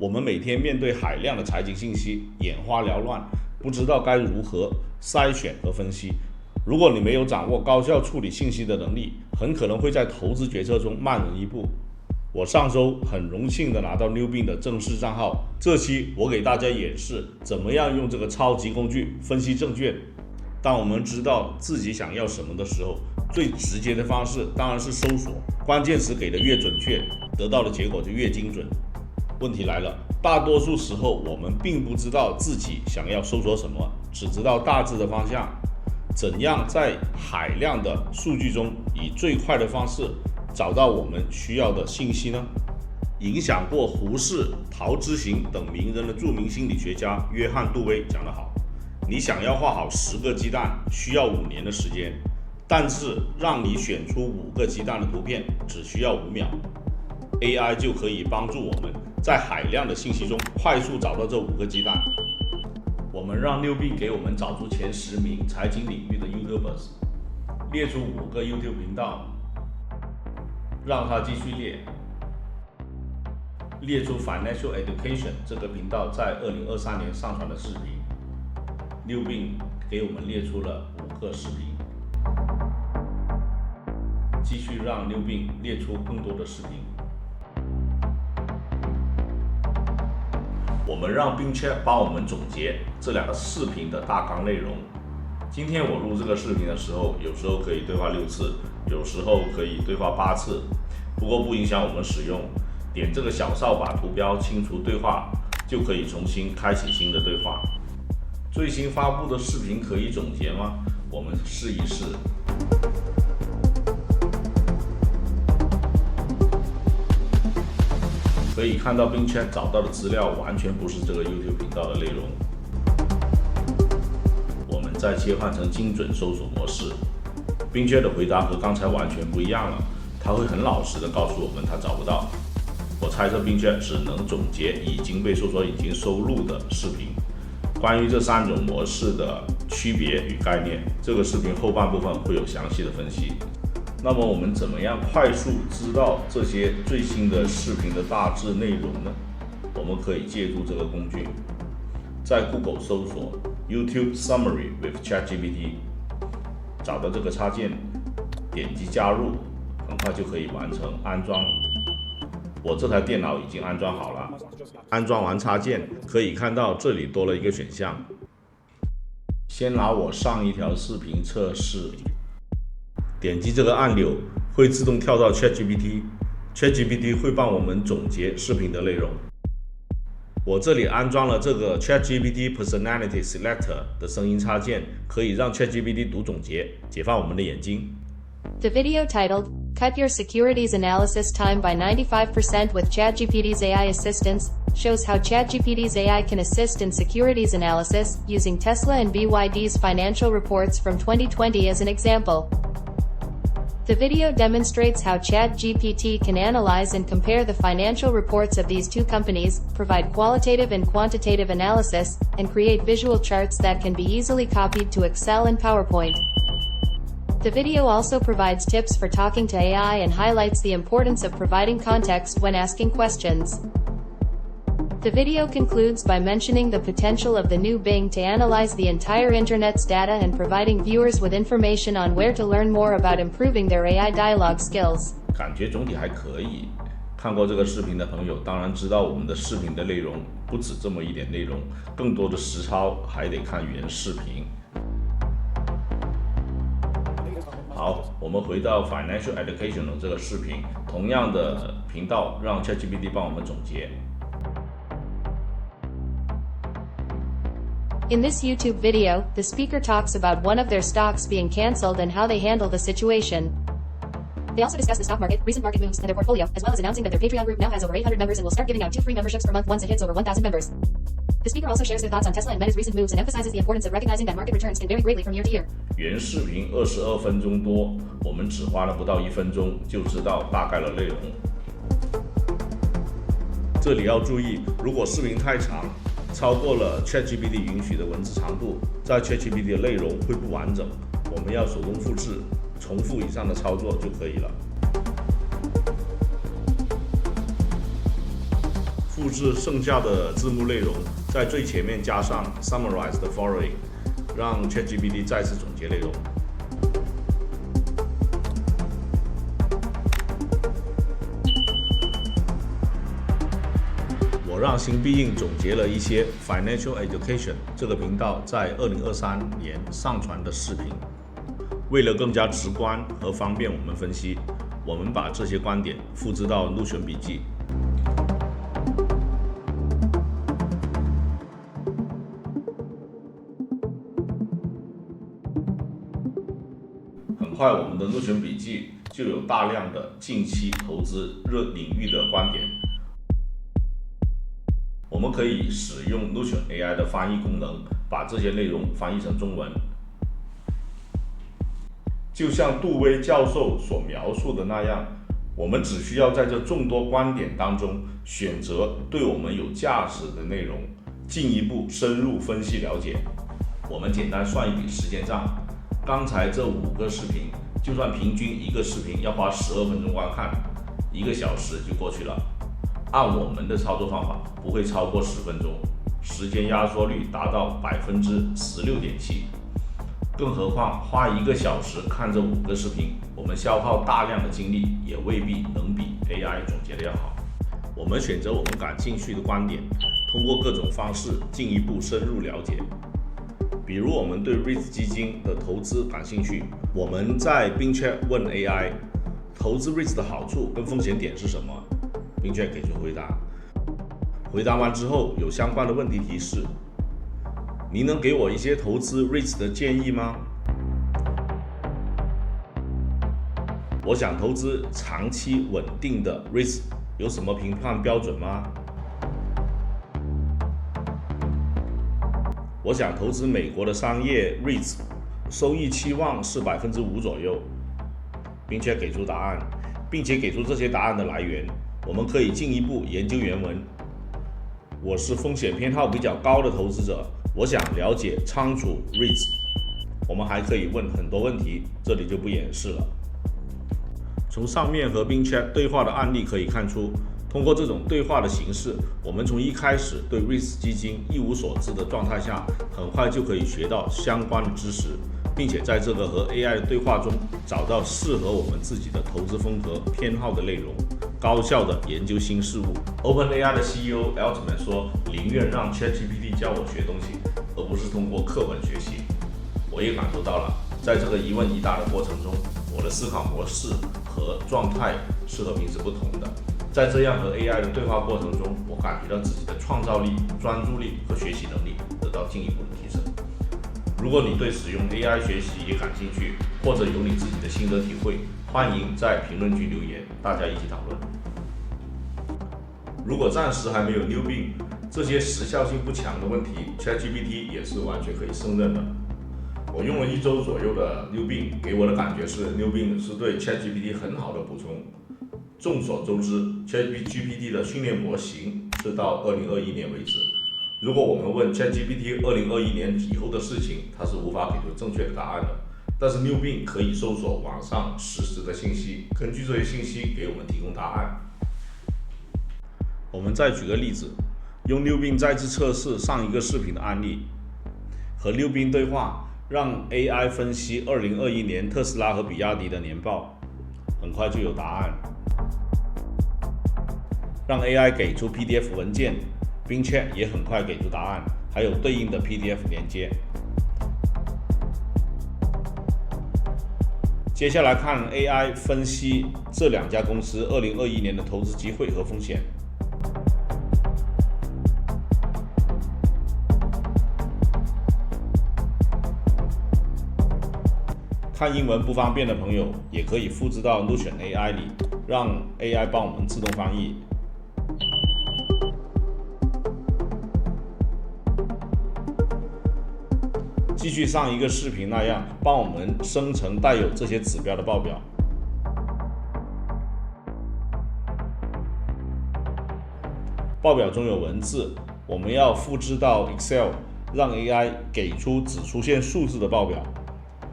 我们每天面对海量的财经信息，眼花缭乱，不知道该如何筛选和分析。如果你没有掌握高效处理信息的能力，很可能会在投资决策中慢人一步。我上周很荣幸的拿到 Newbin 的正式账号，这期我给大家演示怎么样用这个超级工具分析证券。当我们知道自己想要什么的时候，最直接的方式当然是搜索，关键词给的越准确，得到的结果就越精准。问题来了，大多数时候我们并不知道自己想要搜索什么，只知道大致的方向。怎样在海量的数据中以最快的方式找到我们需要的信息呢？影响过胡适、陶之行等名人的著名心理学家约翰·杜威讲得好，你想要画好10个鸡蛋需要5年的时间，但是让你选出5个鸡蛋的图片只需要5秒。AI 就可以帮助我们在海量的信息中快速找到这5个鸡蛋。我们让Newbin给我们找出前10名财经领域的 YouTubers， 列出5个 YouTube 频道，让他继续列出 Financial Education 这个频道在2023年上传的视频。Newbin给我们列出了5个视频，继续让Newbin列出更多的视频。我们让Bing帮我们总结这2个视频的大纲内容。今天我录这个视频的时候，有时候可以对话6次，有时候可以对话8次，不过不影响我们使用。点这个小扫把图标清除对话，就可以重新开启新的对话。最新发布的视频可以总结吗？我们试一试。可以看到Bing找到的资料完全不是这个 YouTube 频道的内容。我们再切换成精准搜索模式，Bing的回答和刚才完全不一样了，他会很老实的告诉我们他找不到。我猜测Bing只能总结已经被搜索引擎收录的视频。关于这3种模式的区别与概念，这个视频后半部分会有详细的分析。那么我们怎么样快速知道这些最新的视频的大致内容呢？我们可以借助这个工具，在 Google 搜索 YouTube Summary with ChatGPT， 找到这个插件，点击加入，很快就可以完成安装。我这台电脑已经安装好了，安装完插件，可以看到这里多了一个选项。先拿我上一条视频测试，点击这个按钮会自动跳到 ChatGPT 会帮我们总结视频的内容。我这里安装了这个 ChatGPT Personality Selector 的声音插件，可以让 ChatGPT 读总结，解放我们的眼睛。The video titled, Cut Your Securities Analysis Time by 95% with ChatGPT's AI Assistance, shows how ChatGPT's AI can assist in securities analysis, using Tesla and BYD's financial reports from 2020 as an example. The video demonstrates how ChatGPT can analyze and compare the financial reports of these two companies, provide qualitative and quantitative analysis, and create visual charts that can be easily copied to Excel and PowerPoint. The video also provides tips for talking to AI and highlights the importance of providing context when asking questions. The video concludes by mentioning the potential of the new Bing to analyze the entire internet's data and providing viewers with information on where to learn more about improving their AI dialogue skills. 感觉总体还可以。看过这个视频的朋友当然知道我们的视频的内容不止这么一点内容，更多的实操还得看原视频。好，我们回到 Financial Education 的这个视频，同样的频道让 ChatGPT 帮我们总结。In this YouTube video, the speaker talks about one of their stocks being cancelled and how they handle the situation. They also discuss the stock market, recent market moves, and their portfolio, as well as announcing that their Patreon group now has over 800 members and will start giving out 2 free memberships per month once it hits over 1,000 members. The speaker also shares their thoughts on Tesla and Meta's recent moves and emphasizes the importance of recognizing that market returns can vary greatly from year to year. 原视频22分钟多，我们只花了不到1分钟就知道大概的内容。这里要注意，如果视频太长，超过了 ChatGPT 允许的文字长度，在 ChatGPT 的内容会不完整，我们要手动复制，重复以上的操作就可以了。复制剩下的字幕内容，在最前面加上 summarize the following， 让 ChatGPT 再次总结内容。我让新必应总结了一些 Financial Education 这个频道在2023年上传的视频，为了更加直观和方便我们分析，我们把这些观点复制到 Notion 笔记。很快，我们的 Notion 笔记就有大量的近期投资热领域的观点。我们可以使用 Notion AI 的翻译功能，把这些内容翻译成中文。就像杜威教授所描述的那样，我们只需要在这众多观点当中选择对我们有价值的内容，进一步深入分析了解。我们简单算一笔时间账，刚才这5个视频，就算平均一个视频要花12分钟观看，1个小时就过去了。按我们的操作方法，不会超过10分钟，时间压缩率达到16.7%。更何况花1个小时看这5个视频，我们消耗大量的精力，也未必能比 AI 总结的要好。我们选择我们感兴趣的观点，通过各种方式进一步深入了解。比如我们对 REITs 基金的投资感兴趣，我们在 Bing Chat 问 AI 投资 REITs 的好处跟风险点是什么，Bing Chat 给出回答。回答完之后，有相关的问题提示，您能给我一些投资 REITs 的建议吗？我想投资长期稳定的 REITs， 有什么评判标准吗？我想投资美国的商业 REITs， 收益期望是5%左右，并且给出答案，并且给出这些答案的来源。我们可以进一步研究原文。我是风险偏好比较高的投资者，我想了解仓储 REITs。我们还可以问很多问题，这里就不演示了。从上面和 Bing Chat 对话的案例可以看出，通过这种对话的形式，我们从一开始对 REITs 基金一无所知的状态下，很快就可以学到相关的知识，并且在这个和 AI 的对话中找到适合我们自己的投资风格偏好的内容，高效的研究新事物。OpenAI 的 CEO Altman 说，宁愿让 ChatGPT 教我学东西，而不是通过课本学习。我也感受到了，在这个一问一答的过程中，我的思考模式和状态是和平时不同的。在这样和 AI 的对话过程中，我感觉到自己的创造力、专注力和学习能力得到进一步的提升。如果你对使用 AI 学习也感兴趣，或者有你自己的心得体会，欢迎在评论区留言，大家一起讨论。如果暂时还没有 New Bing， 这些时效性不强的问题 ，ChatGPT 也是完全可以胜任的。我用了1周左右的 New Bing， 给我的感觉是 New Bing 是对 ChatGPT 很好的补充。众所周知 ，ChatGPT 的训练模型是到2021年为止。如果我们问 ChatGPT 2021年以后的事情，它是无法给出正确的答案的。但是 New Bing 可以搜索网上实时的信息，根据这些信息给我们提供答案。我们再举个例子，用 New Bing 再次测试上一个视频的案例，和 New Bing 对话，让 AI 分析2021年特斯拉和比亚迪的年报，很快就有答案。让 AI 给出 PDF 文件， Bing Chat 也很快给出答案，还有对应的 PDF 连接。接下来看 AI 分析这2家公司2021年的投资机会和风险。看英文不方便的朋友，也可以复制到 Notion AI 里，让 AI 帮我们自动翻译。继续上一个视频那样，帮我们生成带有这些指标的报表。报表中有文字，我们要复制到 Excel， 让 AI 给出只出现数字的报表。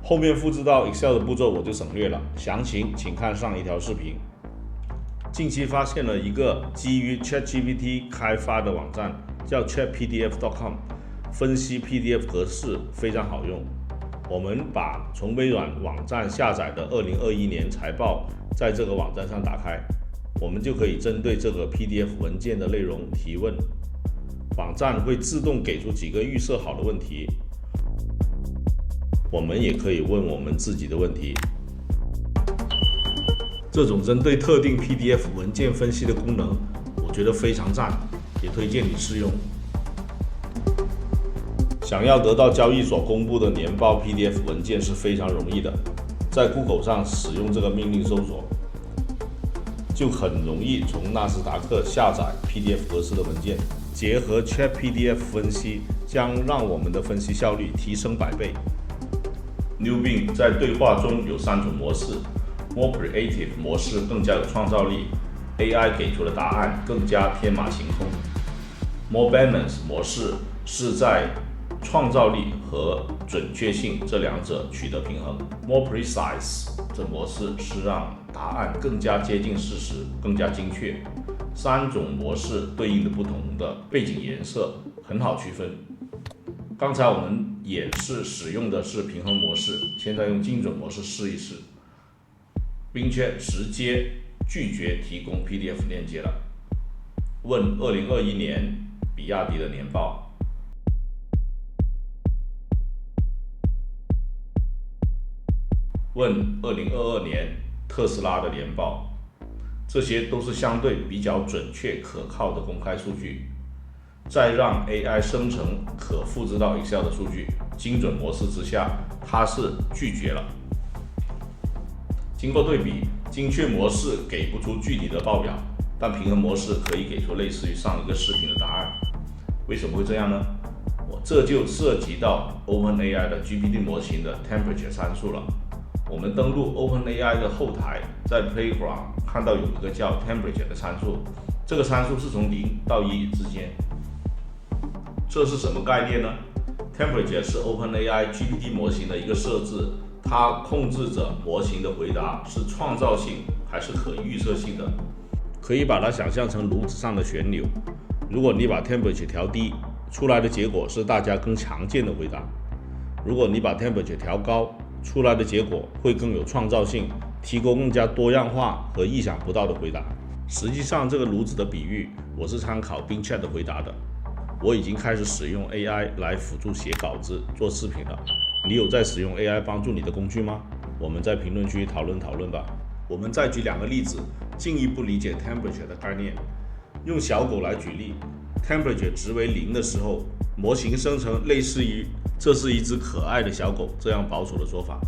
后面复制到 Excel 的步骤我就省略了，详情请看上一条视频。近期发现了一个基于 ChatGPT 开发的网站，叫 chatpdf.com， 分析 PDF 格式非常好用。我们把从微软网站下载的2021年财报在这个网站上打开，我们就可以针对这个 PDF 文件的内容提问，网站会自动给出几个预设好的问题，我们也可以问我们自己的问题。这种针对特定 PDF 文件分析的功能，我觉得非常赞，也推荐你试用。想要得到交易所公布的年报 PDF 文件是非常容易的，在 Google 上使用这个命令搜索，就很容易从纳斯达克下载 PDF 格式的文件，结合 ChatPDF 分析，将让我们的分析效率提升100倍。Newbin 在对话中有3种模式。More Creative 模式更加有创造力 ，AI 给出的答案更加天马行空。More Balance 模式是在创造力和准确性这两者取得平衡。More Precise 这模式是让答案更加接近事实，更加精确。3种模式对应的不同的背景颜色很好区分。刚才我们演示使用的是平衡模式，现在用精准模式试一试。并且直接拒绝提供 PDF 链接了。问2021年比亚迪的年报。问2022年特斯拉的年报。这些都是相对比较准确可靠的公开数据。再让 AI 生成可复制到 Excel 的数据，精准模式之下，它是拒绝了。经过对比，精确模式给不出具体的报表，但平衡模式可以给出类似于上一个视频的答案。为什么会这样呢？这就涉及到 OpenAI 的 GPT 模型的 Temperature 参数了。我们登录 OpenAI 的后台，在 Playground 看到有一个叫 Temperature 的参数，这个参数是从0到1之间。这是什么概念呢？ Temperature 是 OpenAI GPT 模型的一个设置，它控制着模型的回答是创造性还是可预测性的。可以把它想象成炉子上的旋钮，如果你把 Temperature 调低，出来的结果是大家更强健的回答；如果你把 Temperature 调高，出来的结果会更有创造性，提供更加多样化和意想不到的回答。实际上，这个炉子的比喻我是参考 Bing Chat 的回答的。我已经开始使用 AI 来辅助写稿子、做视频了。你有在使用 AI 帮助你的工具吗？我们在评论区讨论讨论吧。我们再举2个例子，进一步理解 Temperature 的概念。用小狗来举例 ，Temperature 值为0的时候，模型生成类似于这是一只可爱的小狗这样保守的说法。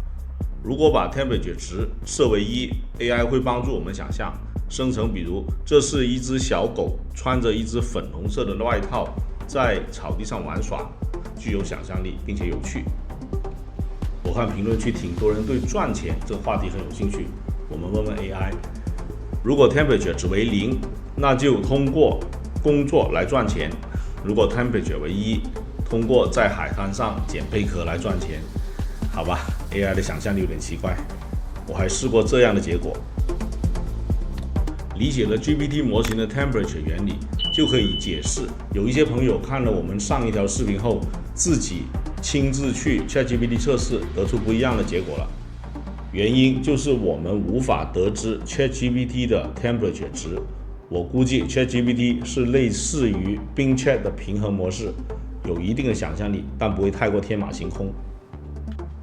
如果把 Temperature 值设为1，AI 会帮助我们想象生成，比如这是一只小狗穿着一只粉红色的外套在草地上玩耍，具有想象力并且有趣。我看评论区挺多人对赚钱这个话题很有兴趣，我们问问 AI， 如果 Temperature 值为0，那就通过工作来赚钱；如果 Temperature 为1，通过在海滩上捡贝壳来赚钱。好吧， AI 的想象力有点奇怪，我还试过这样的结果。理解了 GPT 模型的 Temperature 原理，就可以解释有一些朋友看了我们上一条视频后，自己亲自去 ChatGPT 测试，得出不一样的结果了。原因就是我们无法得知 ChatGPT 的 Temperature 值。我估计 ChatGPT 是类似于 Bing Chat 的平衡模式，有一定的想象力，但不会太过天马行空。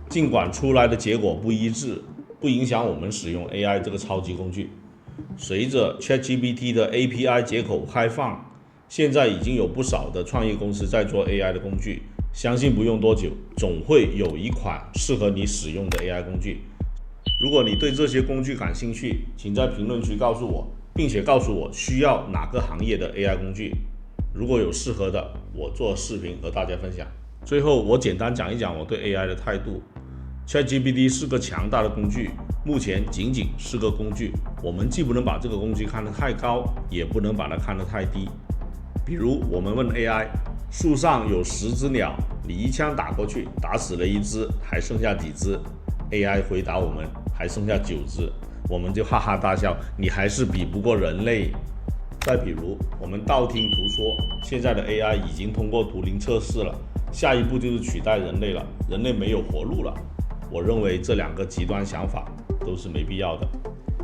尽管出来的结果不一致，不影响我们使用 AI 这个超级工具。随着 ChatGPT 的 API 接口开放，现在已经有不少的创业公司在做 AI 的工具，相信不用多久，总会有一款适合你使用的 AI 工具。如果你对这些工具感兴趣，请在评论区告诉我，并且告诉我需要哪个行业的 AI 工具。如果有适合的，我做视频和大家分享。最后，我简单讲一讲我对 AI 的态度。ChatGPT 是个强大的工具，目前仅仅是个工具，我们既不能把这个工具看得太高，也不能把它看得太低。比如我们问 AI， 树上有10只鸟，你一枪打过去，打死了1只，还剩下几只？ AI 回答我们还剩下9只。我们就哈哈大笑，你还是比不过人类。再比如，我们道听途说，现在的 AI 已经通过图灵测试了，下一步就是取代人类了，人类没有活路了。我认为这两个极端想法都是没必要的。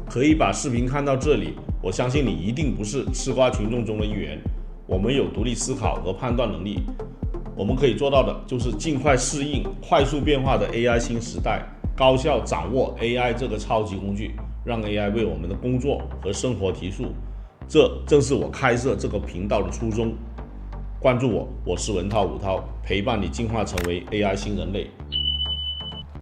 可以把视频看到这里，我相信你一定不是吃瓜群众中的一员。我们有独立思考和判断能力，我们可以做到的就是尽快适应快速变化的 AI 新时代，高效掌握 AI 这个超级工具，让 AI 为我们的工作和生活提速。这正是我开设这个频道的初衷。关注我，我是文涛武涛，陪伴你进化成为 AI 新人类。